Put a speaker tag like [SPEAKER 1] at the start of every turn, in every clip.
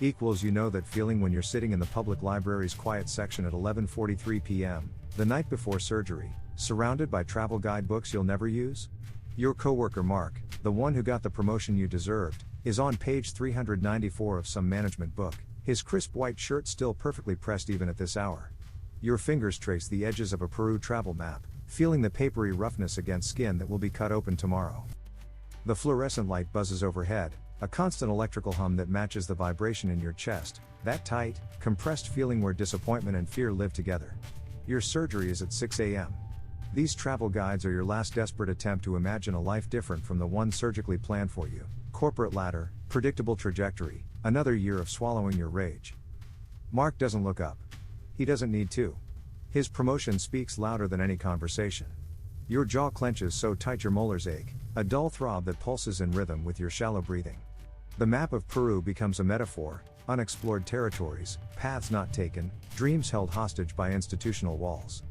[SPEAKER 1] Equals you know that feeling when you're sitting in the public library's quiet section at 11:43 p.m., the night before surgery, surrounded by travel guidebooks you'll never use? Your coworker Mark, the one who got the promotion you deserved, is on page 394 of some management book, his crisp white shirt still perfectly pressed even at this hour. Your fingers trace the edges of a Peru travel map, feeling the papery roughness against skin that will be cut open tomorrow. The fluorescent light buzzes overhead, a constant electrical hum that matches the vibration in your chest, that tight, compressed feeling where disappointment and fear live together. Your surgery is at 6 a.m. These travel guides are your last desperate attempt to imagine a life different from the one surgically planned for you. Corporate ladder, predictable trajectory, another year of swallowing your rage. Mark doesn't look up. He doesn't need to. His promotion speaks louder than any conversation. Your jaw clenches so tight your molars ache, a dull throb that pulses in rhythm with your shallow breathing. The map of Peru becomes a metaphor, unexplored territories, paths not taken, dreams held hostage by institutional walls.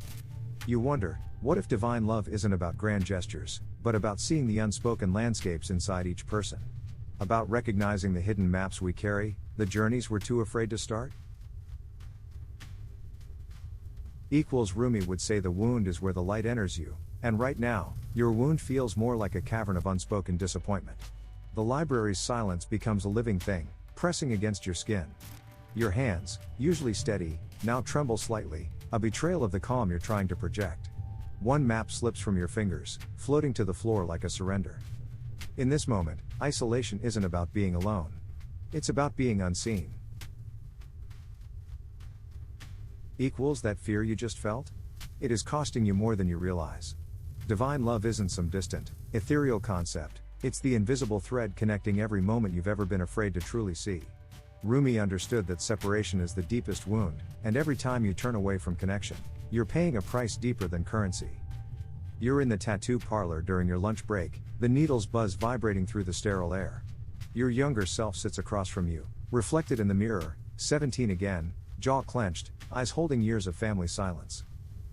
[SPEAKER 1] You wonder, what if divine love isn't about grand gestures, but about seeing the unspoken landscapes inside each person? About recognizing the hidden maps we carry, the journeys we're too afraid to start? Rumi would say the wound is where the light enters you, and right now, your wound feels more like a cavern of unspoken disappointment. The library's silence becomes a living thing, pressing against your skin. Your hands, usually steady, now tremble slightly, a betrayal of the calm you're trying to project. One map slips from your fingers, floating to the floor like a surrender. In this moment, isolation isn't about being alone. It's about being unseen. That fear you just felt? It is costing you more than you realize. Divine love isn't some distant, ethereal concept, it's the invisible thread connecting every moment you've ever been afraid to truly see. Rumi understood that separation is the deepest wound, and every time you turn away from connection, you're paying a price deeper than currency. You're in the tattoo parlor during your lunch break, the needles buzz vibrating through the sterile air. Your younger self sits across from you, reflected in the mirror, 17 again, jaw clenched, eyes holding years of family silence.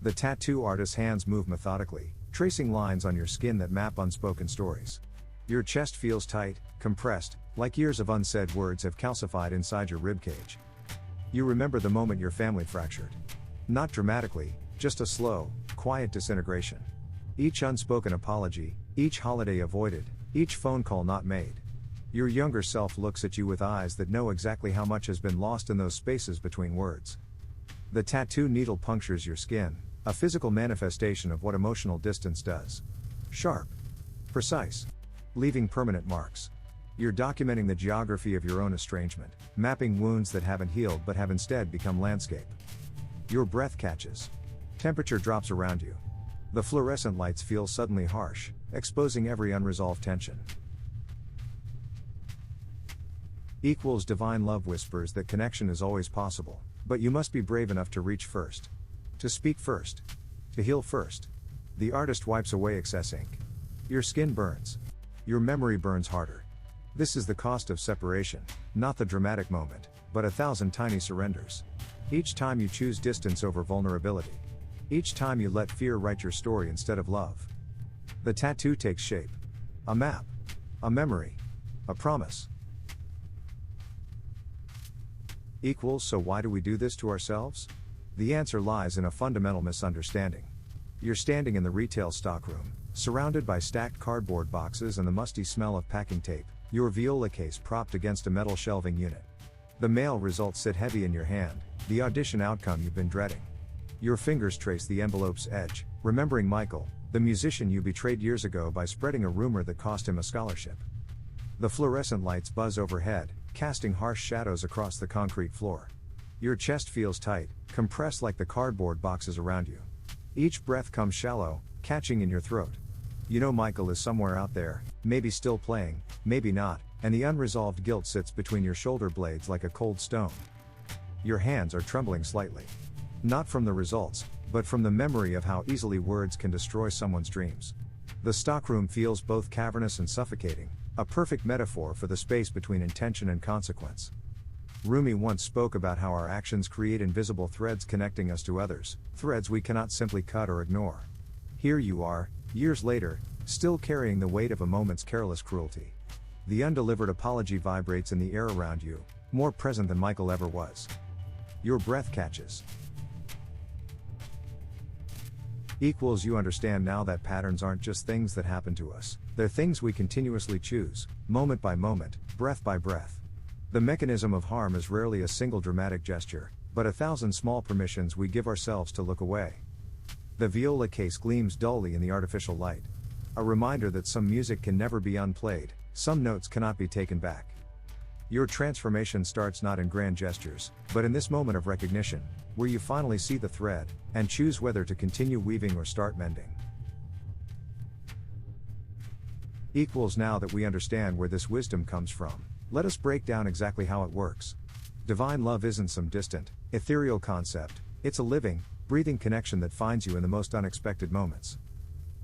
[SPEAKER 1] The tattoo artist's hands move methodically, tracing lines on your skin that map unspoken stories. Your chest feels tight, compressed, like years of unsaid words have calcified inside your ribcage. You remember the moment your family fractured. Not dramatically, just a slow, quiet disintegration. Each unspoken apology, each holiday avoided, each phone call not made. Your younger self looks at you with eyes that know exactly how much has been lost in those spaces between words. The tattoo needle punctures your skin, a physical manifestation of what emotional distance does. Sharp. Precise. Leaving permanent marks. You're documenting the geography of your own estrangement, mapping wounds that haven't healed but have instead become landscape. Your breath catches. Temperature drops around you. The fluorescent lights feel suddenly harsh, exposing every unresolved tension. Divine love whispers that connection is always possible, but you must be brave enough to reach first. To speak first. To heal first. The artist wipes away excess ink. Your skin burns. Your memory burns harder. This is the cost of separation, not the dramatic moment, but 1,000 tiny surrenders. Each time you choose distance over vulnerability. Each time you let fear write your story instead of love. The tattoo takes shape. A map. A memory. A promise. So why do we do this to ourselves? The answer lies in a fundamental misunderstanding. You're standing in the retail stockroom, surrounded by stacked cardboard boxes and the musty smell of packing tape, your viola case propped against a metal shelving unit. The mail results sit heavy in your hand, the audition outcome you've been dreading. Your fingers trace the envelope's edge, remembering Michael, the musician you betrayed years ago by spreading a rumor that cost him a scholarship. The fluorescent lights buzz overhead, casting harsh shadows across the concrete floor. Your chest feels tight, compressed like the cardboard boxes around you. Each breath comes shallow, catching in your throat. You know Michael is somewhere out there, maybe still playing, maybe not, and the unresolved guilt sits between your shoulder blades like a cold stone. Your hands are trembling slightly. Not from the results, but from the memory of how easily words can destroy someone's dreams. The stockroom feels both cavernous and suffocating, a perfect metaphor for the space between intention and consequence. Rumi once spoke about how our actions create invisible threads connecting us to others, threads we cannot simply cut or ignore. Here you are, years later, still carrying the weight of a moment's careless cruelty. The undelivered apology vibrates in the air around you, more present than Michael ever was. Your breath catches. Equals you understand now that patterns aren't just things that happen to us, they're things we continuously choose, moment by moment, breath by breath. The mechanism of harm is rarely a single dramatic gesture, but 1,000 small permissions we give ourselves to look away. The viola case gleams dully in the artificial light. A reminder that some music can never be unplayed, some notes cannot be taken back. Your transformation starts not in grand gestures, but in this moment of recognition, where you finally see the thread, and choose whether to continue weaving or start mending. Equals now that we understand where this wisdom comes from, let us break down exactly how it works. Divine love isn't some distant, ethereal concept, it's a living, breathing connection that finds you in the most unexpected moments.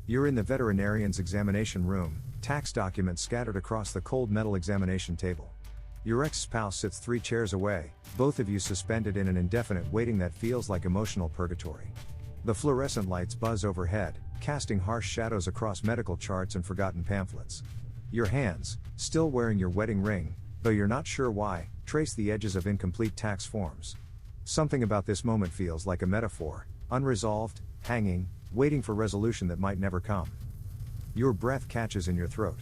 [SPEAKER 1] You're in the veterinarian's examination room, tax documents scattered across the cold metal examination table. Your ex-spouse sits 3 chairs away, both of you suspended in an indefinite waiting that feels like emotional purgatory. The fluorescent lights buzz overhead, casting harsh shadows across medical charts and forgotten pamphlets. Your hands, still wearing your wedding ring, though you're not sure why, trace the edges of incomplete tax forms. Something about this moment feels like a metaphor, unresolved, hanging, waiting for resolution that might never come. Your breath catches in your throat.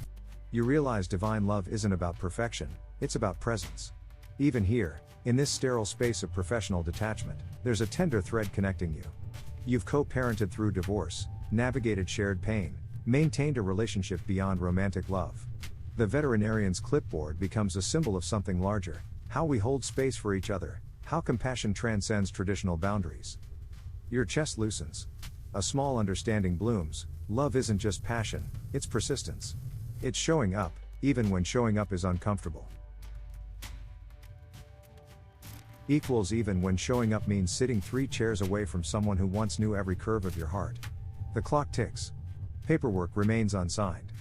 [SPEAKER 1] You realize divine love isn't about perfection, it's about presence. Even here, in this sterile space of professional detachment, there's a tender thread connecting you. You've co-parented through divorce, navigated shared pain, maintained a relationship beyond romantic love. The veterinarian's clipboard becomes a symbol of something larger, how we hold space for each other, how compassion transcends traditional boundaries. Your chest loosens. A small understanding blooms. Love isn't just passion, it's persistence. It's showing up, even when showing up is uncomfortable. Equals even when showing up means sitting 3 chairs away from someone who once knew every curve of your heart. The clock ticks. Paperwork remains unsigned.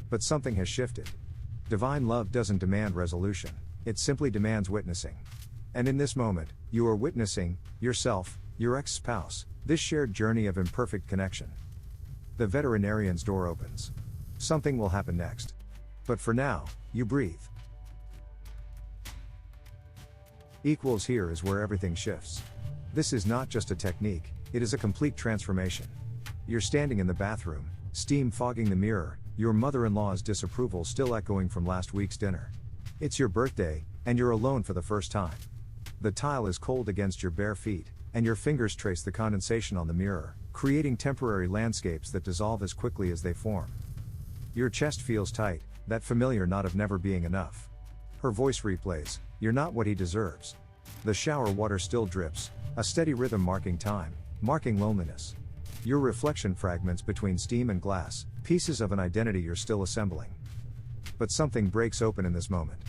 [SPEAKER 1] But something has shifted. Divine love doesn't demand resolution, it simply demands witnessing. And in this moment, you are witnessing, yourself, your ex-spouse, this shared journey of imperfect connection. The veterinarian's door opens. Something will happen next. But for now, you breathe. Equals here is where everything shifts. This is not just a technique, it is a complete transformation. You're standing in the bathroom, steam fogging the mirror, your mother-in-law's disapproval still echoing from last week's dinner. It's your birthday, and you're alone for the first time. The tile is cold against your bare feet, and your fingers trace the condensation on the mirror, creating temporary landscapes that dissolve as quickly as they form. Your chest feels tight, that familiar knot of never being enough. Her voice replays, "You're not what he deserves." The shower water still drips, a steady rhythm marking time, marking loneliness. Your reflection fragments between steam and glass, pieces of an identity you're still assembling. But something breaks open in this moment.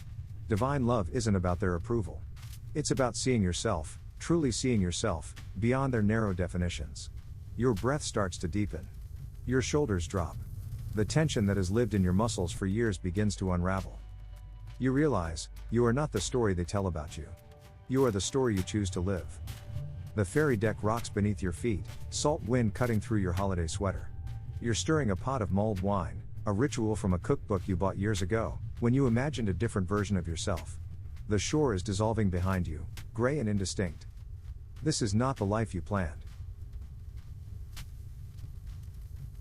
[SPEAKER 1] Divine love isn't about their approval. It's about seeing yourself, truly seeing yourself, beyond their narrow definitions. Your breath starts to deepen. Your shoulders drop. The tension that has lived in your muscles for years begins to unravel. You realize, you are not the story they tell about you. You are the story you choose to live. The fairy deck rocks beneath your feet, salt wind cutting through your holiday sweater. You're stirring a pot of mulled wine, a ritual from a cookbook you bought years ago, when you imagined a different version of yourself. The shore is dissolving behind you, gray and indistinct. This is not the life you planned.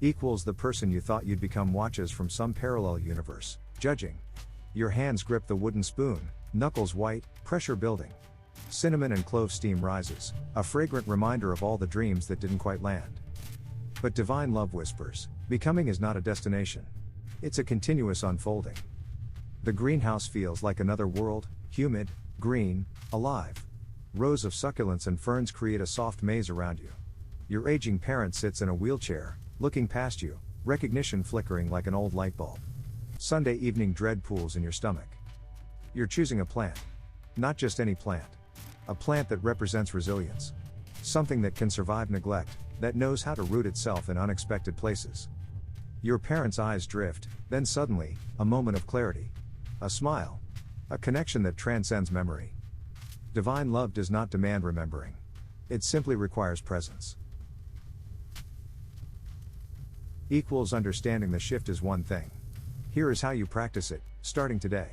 [SPEAKER 1] Equals the person you thought you'd become watches from some parallel universe, judging. Your hands grip the wooden spoon, knuckles white, pressure building. Cinnamon and clove steam rises, a fragrant reminder of all the dreams that didn't quite land. But divine love whispers, becoming is not a destination. It's a continuous unfolding. The greenhouse feels like another world, humid, green, alive. Rows of succulents and ferns create a soft maze around you. Your aging parent sits in a wheelchair, looking past you, recognition flickering like an old light bulb. Sunday evening dread pools in your stomach. You're choosing a plant. Not just any plant. A plant that represents resilience. Something that can survive neglect, that knows how to root itself in unexpected places. Your parent's eyes drift, then suddenly, a moment of clarity. A smile. A connection that transcends memory. Divine love does not demand remembering. It simply requires presence. Equals understanding the shift is one thing. Here is how you practice it, starting today.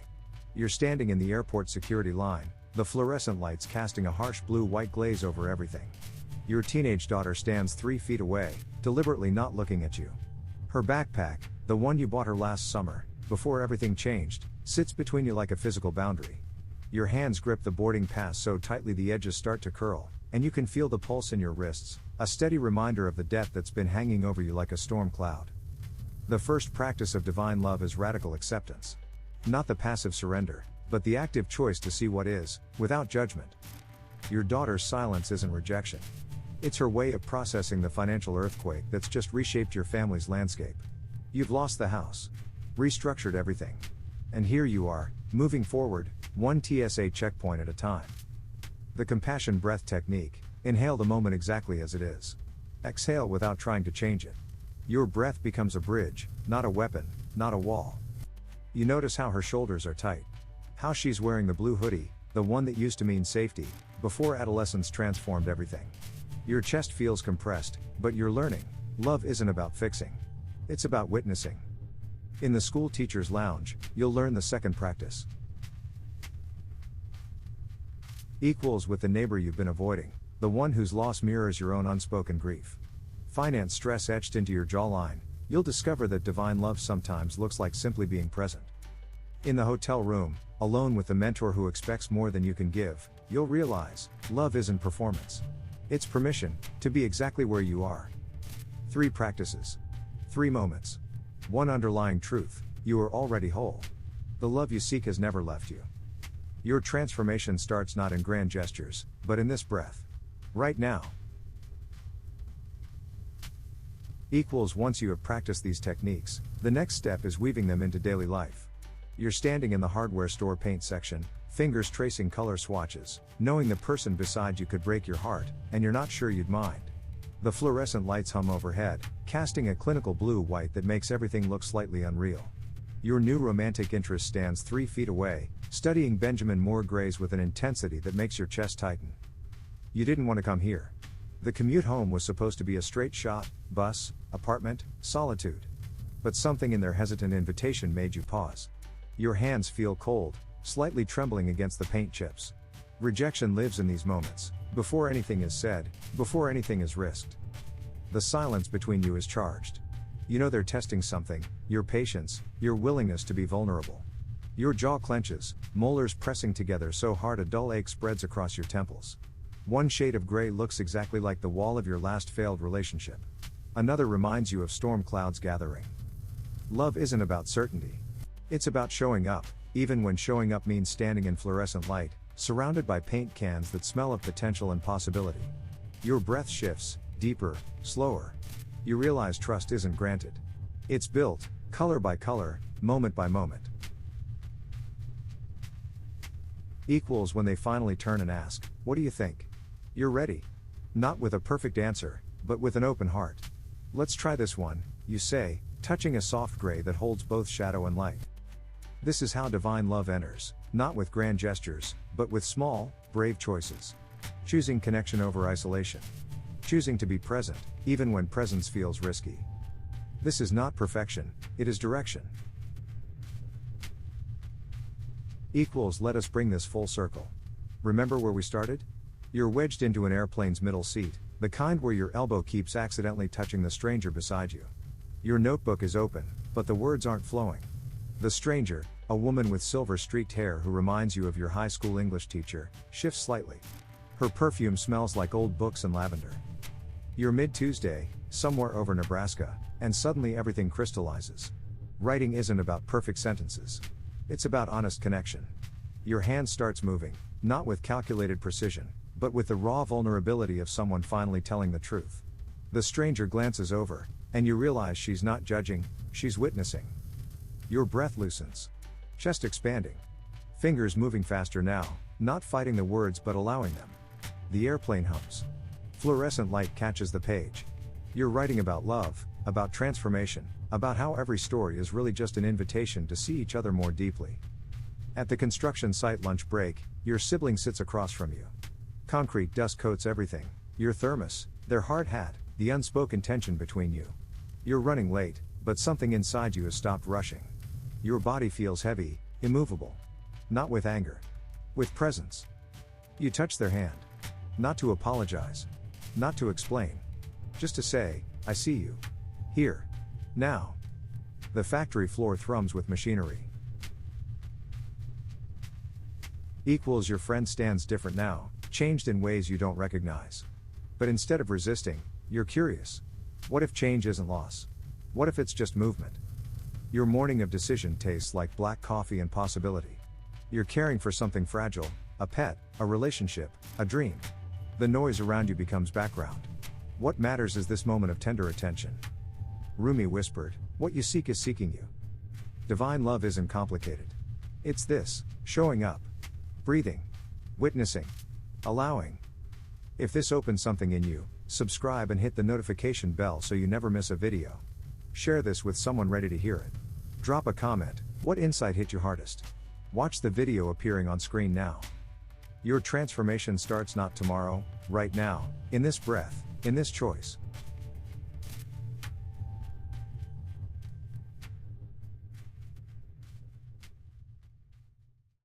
[SPEAKER 1] You're standing in the airport security line, the fluorescent lights casting a harsh blue-white glaze over everything. Your teenage daughter stands 3 feet away, deliberately not looking at you. Her backpack, the one you bought her last summer, before everything changed, sits between you like a physical boundary. Your hands grip the boarding pass so tightly the edges start to curl, and you can feel the pulse in your wrists, a steady reminder of the debt that's been hanging over you like a storm cloud. The first practice of divine love is radical acceptance. Not the passive surrender, but the active choice to see what is, without judgment. Your daughter's silence isn't rejection. It's her way of processing the financial earthquake that's just reshaped your family's landscape. You've lost the house, restructured everything. And here you are, moving forward, one TSA checkpoint at a time. The compassion breath technique: inhale the moment exactly as it is. Exhale without trying to change it. Your breath becomes a bridge, not a weapon, not a wall. You notice how her shoulders are tight. How she's wearing the blue hoodie, the one that used to mean safety, before adolescence transformed everything. Your chest feels compressed, but you're learning. Love isn't about fixing. It's about witnessing. In the school teacher's lounge, you'll learn the second practice. Equals with the neighbor you've been avoiding, the one whose loss mirrors your own unspoken grief. Finance stress etched into your jawline, you'll discover that divine love sometimes looks like simply being present. In the hotel room, alone with the mentor who expects more than you can give, you'll realize, love isn't performance. It's permission to be exactly where you are. 3 practices. 3 moments. 1 underlying truth: you are already whole. The love you seek has never left you. Your transformation starts not in grand gestures, but in this breath. Right now. Equals once you have practiced these techniques, the next step is weaving them into daily life. You're standing in the hardware store paint section, fingers tracing color swatches, knowing the person beside you could break your heart, and you're not sure you'd mind. The fluorescent lights hum overhead, casting a clinical blue-white that makes everything look slightly unreal. Your new romantic interest stands 3 feet away, studying Benjamin Moore Gray's with an intensity that makes your chest tighten. You didn't want to come here. The commute home was supposed to be a straight shot: bus, apartment, solitude. But something in their hesitant invitation made you pause. Your hands feel cold, slightly trembling against the paint chips. Rejection lives in these moments, before anything is said, before anything is risked. The silence between you is charged. You know they're testing something: your patience, your willingness to be vulnerable. Your jaw clenches, molars pressing together so hard a dull ache spreads across your temples. One shade of gray looks exactly like the wall of your last failed relationship. Another reminds you of storm clouds gathering. Love isn't about certainty. It's about showing up, even when showing up means standing in fluorescent light, surrounded by paint cans that smell of potential and possibility. Your breath shifts, deeper, slower. You realize trust isn't granted. It's built, color by color, moment by moment. Equals when they finally turn and ask, "What do you think?" You're ready. Not with a perfect answer, but with an open heart. "Let's try this one," you say, touching a soft gray that holds both shadow and light. This is how divine love enters, not with grand gestures, but with small, brave choices. Choosing connection over isolation. Choosing to be present, even when presence feels risky. This is not perfection, it is direction. Equals let us bring this full circle. Remember where we started? You're wedged into an airplane's middle seat, the kind where your elbow keeps accidentally touching the stranger beside you. Your notebook is open, but the words aren't flowing. The stranger, a woman with silver-streaked hair who reminds you of your high school English teacher, shifts slightly. Her perfume smells like old books and lavender. You're mid-Tuesday, somewhere over Nebraska, and suddenly everything crystallizes. Writing isn't about perfect sentences. It's about honest connection. Your hand starts moving, not with calculated precision, but with the raw vulnerability of someone finally telling the truth. The stranger glances over, and you realize she's not judging, she's witnessing. Your breath loosens. Chest expanding. Fingers moving faster now, not fighting the words but allowing them. The airplane hums. Fluorescent light catches the page. You're writing about love, about transformation, about how every story is really just an invitation to see each other more deeply. At the construction site lunch break, your sibling sits across from you. Concrete dust coats everything: your thermos, their hard hat, the unspoken tension between you. You're running late, but something inside you has stopped rushing. Your body feels heavy, immovable. Not with anger. With presence. You touch their hand. Not to apologize. Not to explain. Just to say, I see you. Here. Now. The factory floor thrums with machinery. Equals your friend stands different now, changed in ways you don't recognize. But instead of resisting, you're curious. What if change isn't loss? What if it's just movement? Your morning of decision tastes like black coffee and possibility. You're caring for something fragile, a pet, a relationship, a dream. The noise around you becomes background. What matters is this moment of tender attention. Rumi whispered, "What you seek is seeking you." Divine love isn't complicated. It's this: showing up, breathing, witnessing, allowing. If this opens something in you, subscribe and hit the notification bell so you never miss a video. Share this with someone ready to hear it. Drop a comment. What insight hit you hardest? Watch the video appearing on screen now. Your transformation starts not tomorrow, right now, in this breath, in this choice.